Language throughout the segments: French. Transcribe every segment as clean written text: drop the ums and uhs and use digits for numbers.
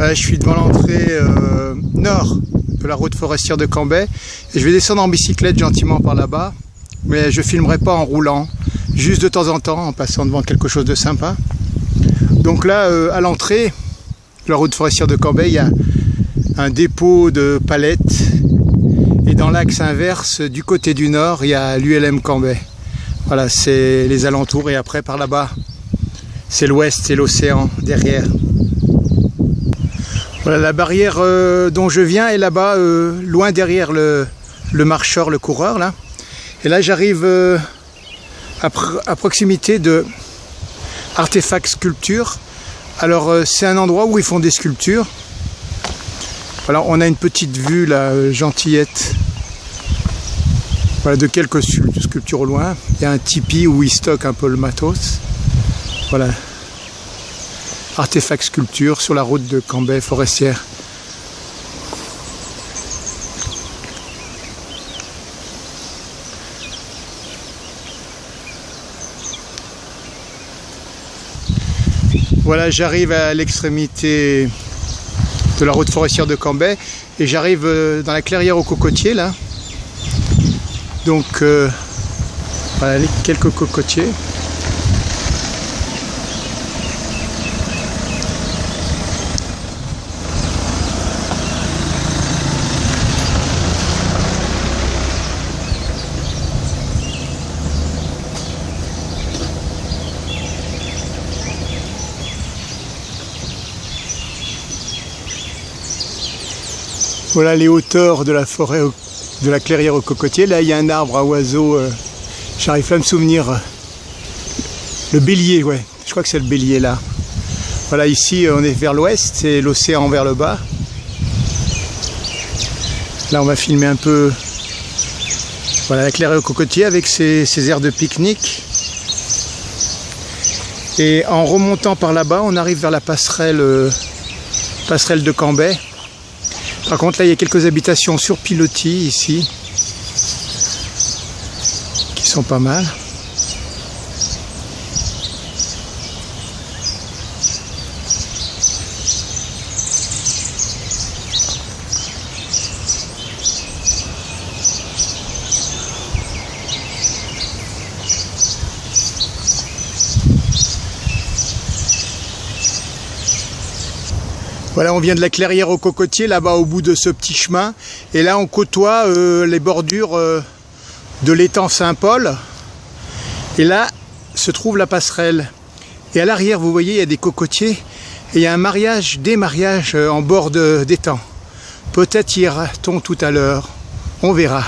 Je suis devant l'entrée nord de la route forestière de Cambrai et je vais descendre en bicyclette gentiment par là-bas, mais je filmerai pas en roulant, juste de temps en temps en passant devant quelque chose de sympa. Donc là, à l'entrée de la route forestière de Cambrai, il y a un dépôt de palettes et dans l'axe inverse, du côté du nord, il y a l'ULM Cambrai. Voilà, c'est les alentours et après par là-bas, c'est l'ouest, c'est l'océan derrière. Voilà, la barrière dont je viens est là-bas, loin derrière le marcheur, le coureur là. Et là j'arrive à proximité de Artefact Sculpture. Alors c'est un endroit où ils font des sculptures. Voilà, on a une petite vue là, gentillette. Voilà, de quelques sculptures au loin. Il y a un tipi où ils stockent un peu le matos. Voilà. Artefact Sculpture sur la route de Cambrai forestière. Voilà, j'arrive à l'extrémité de la route forestière de Cambrai et j'arrive dans la clairière aux cocotiers là. Donc voilà quelques cocotiers. Voilà les hauteurs de la forêt, de la clairière aux cocotiers. Là, il y a un arbre à oiseaux. J'arrive pas à me souvenir. Le bélier, ouais. Je crois que c'est le bélier là. Voilà, ici, on est vers l'ouest, c'est l'océan vers le bas. Là, on va filmer un peu. Voilà, la clairière aux cocotiers avec ses aires de pique-nique. Et en remontant par là-bas, on arrive vers la passerelle de Cambrai. Par contre, là, il y a quelques habitations sur pilotis ici, qui sont pas mal. Voilà, on vient de la clairière aux cocotiers, là-bas au bout de ce petit chemin. Et là, on côtoie les bordures de l'étang Saint-Paul. Et là, se trouve la passerelle. Et à l'arrière, vous voyez, il y a des cocotiers. Et il y a un mariage, des mariages en bord d'étang. Peut-être ira-t-on tout à l'heure. On verra.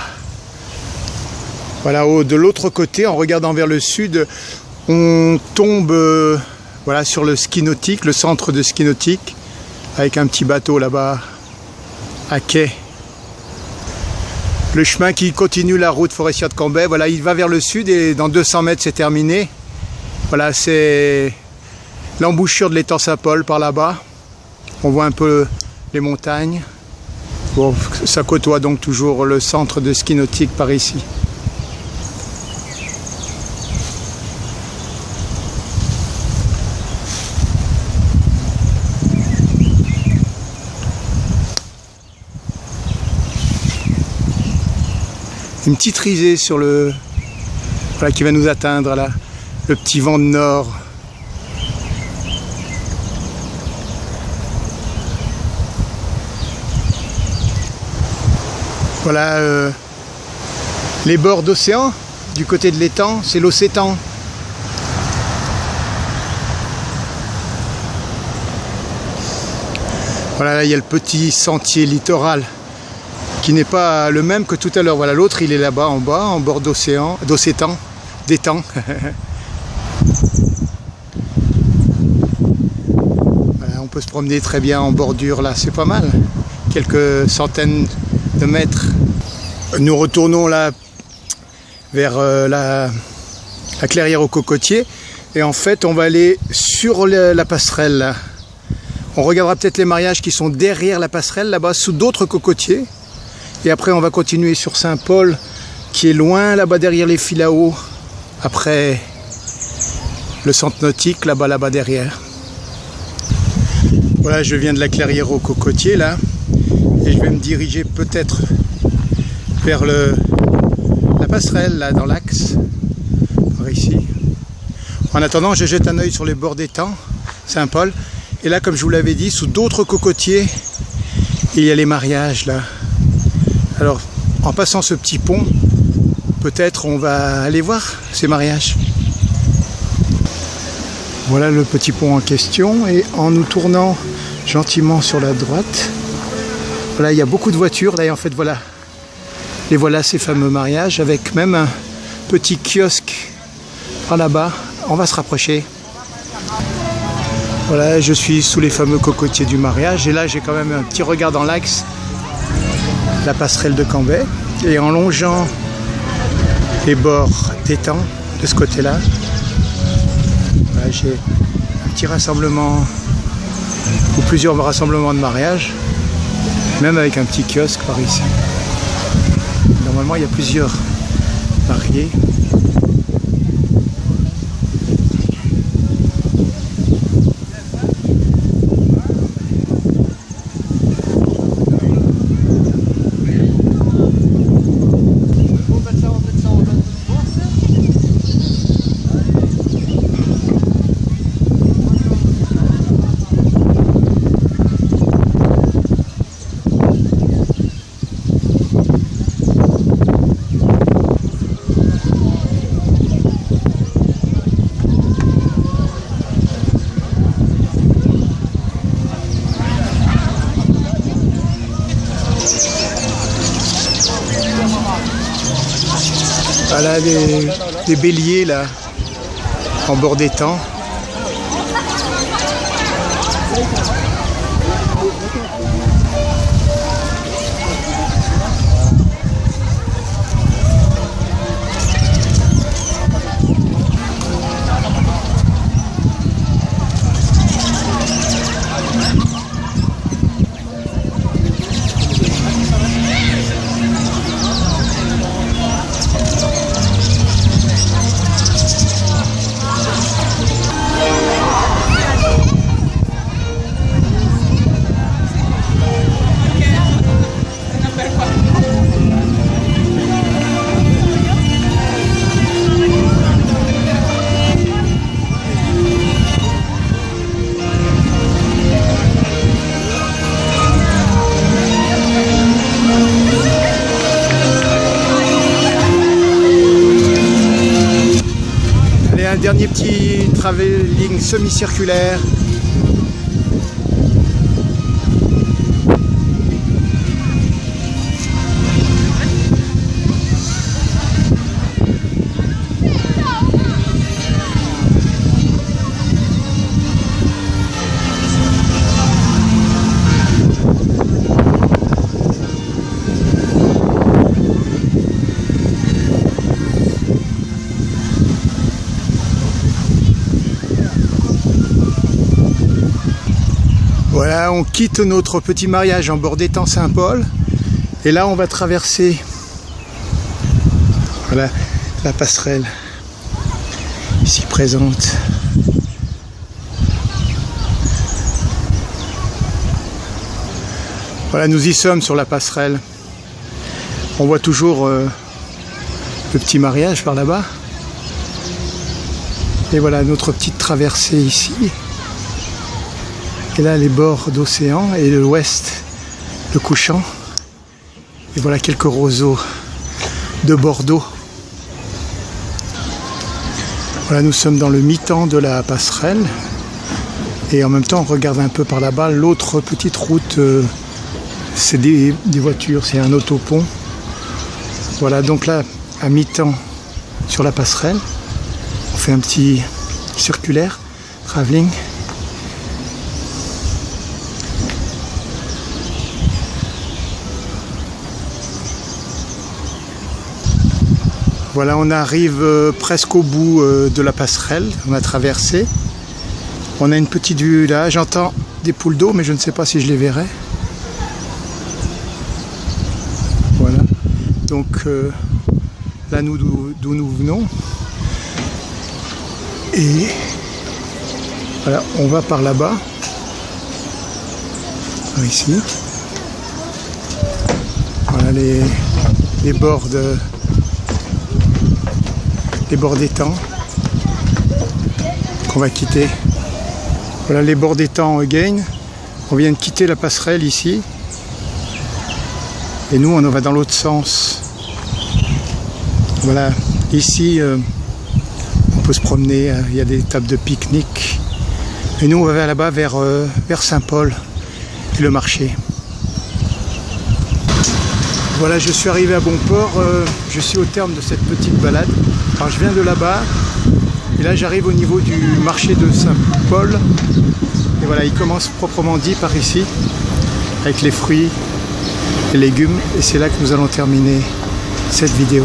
Voilà, de l'autre côté, en regardant vers le sud, on tombe voilà, sur le ski nautique, le centre de ski nautique. Avec un petit bateau là-bas, à quai. Le chemin qui continue la route forestière de Cambrai, voilà, il va vers le sud et dans 200 mètres c'est terminé. Voilà, c'est l'embouchure de l'étang Saint-Paul par là-bas. On voit un peu les montagnes. Bon, ça côtoie donc toujours le centre de ski nautique par ici. Une petite risée sur le... Voilà, qui va nous atteindre là, le petit vent de nord. Voilà les bords d'océan, du côté de l'étang, c'est l'océtan. Voilà, là il y a le petit sentier littoral. Qui n'est pas le même que tout à l'heure. Voilà, l'autre il est là-bas en bas, en bord d'océan, d'étang. Voilà, on peut se promener très bien en bordure là, c'est pas mal. Quelques centaines de mètres. Nous retournons là vers la clairière aux cocotiers et en fait on va aller sur la passerelle là. On regardera peut-être les mariages qui sont derrière la passerelle là-bas sous d'autres cocotiers. Et après, on va continuer sur Saint-Paul, qui est loin là-bas derrière les Filao, après le centre nautique, là-bas derrière. Voilà, je viens de la clairière aux cocotiers là, et je vais me diriger peut-être vers la passerelle là dans l'axe, par ici. En attendant, je jette un œil sur les bords d'étang Saint-Paul, et là, comme je vous l'avais dit, sous d'autres cocotiers, il y a les mariages là. Alors, en passant ce petit pont, peut-être on va aller voir ces mariages. Voilà le petit pont en question, et en nous tournant gentiment sur la droite, voilà, il y a beaucoup de voitures là, et en fait voilà, et voilà ces fameux mariages avec même un petit kiosque par là-bas. On va se rapprocher. Voilà, je suis sous les fameux cocotiers du mariage, et là j'ai quand même un petit regard dans l'axe, la passerelle de Cambrai, et en longeant les bords d'étang de ce côté-là, voilà, j'ai un petit rassemblement ou plusieurs rassemblements de mariage, même avec un petit kiosque par ici. Normalement il y a plusieurs mariés. Voilà des béliers là, en bord d'étang. Un dernier petit travelling semi-circulaire. Voilà, on quitte notre petit mariage en bord d'étang Saint-Paul, et là on va traverser, voilà, la passerelle ici présente. Voilà, nous y sommes sur la passerelle. On voit toujours le petit mariage par là-bas. Et voilà notre petite traversée ici. Et là les bords d'océan et de l'ouest, le couchant. Et voilà quelques roseaux de Bordeaux. Voilà, nous sommes dans le mi-temps de la passerelle. Et en même temps on regarde un peu par là-bas l'autre petite route. C'est des voitures, c'est un autopont. Voilà, donc là à mi-temps sur la passerelle, on fait un petit circulaire, travelling. Voilà, on arrive presque au bout de la passerelle, on a traversé. On a une petite vue là, j'entends des poules d'eau, mais je ne sais pas si je les verrai. Voilà, donc là d'où nous venons. Et voilà, on va par là-bas. par ici. Voilà les bords d'étangs qu'on va quitter. Voilà les bords d'étangs again. On vient de quitter la passerelle ici. Et nous, on va dans l'autre sens. Voilà, ici, on peut se promener, il y a des tables de pique-nique. Et nous, on va vers là-bas, vers Saint-Paul et le marché. Voilà, je suis arrivé à Bonport, je suis au terme de cette petite balade. Alors, je viens de là-bas, et là, j'arrive au niveau du marché de Saint-Paul. Et voilà, il commence proprement dit par ici, avec les fruits, les légumes, et c'est là que nous allons terminer cette vidéo.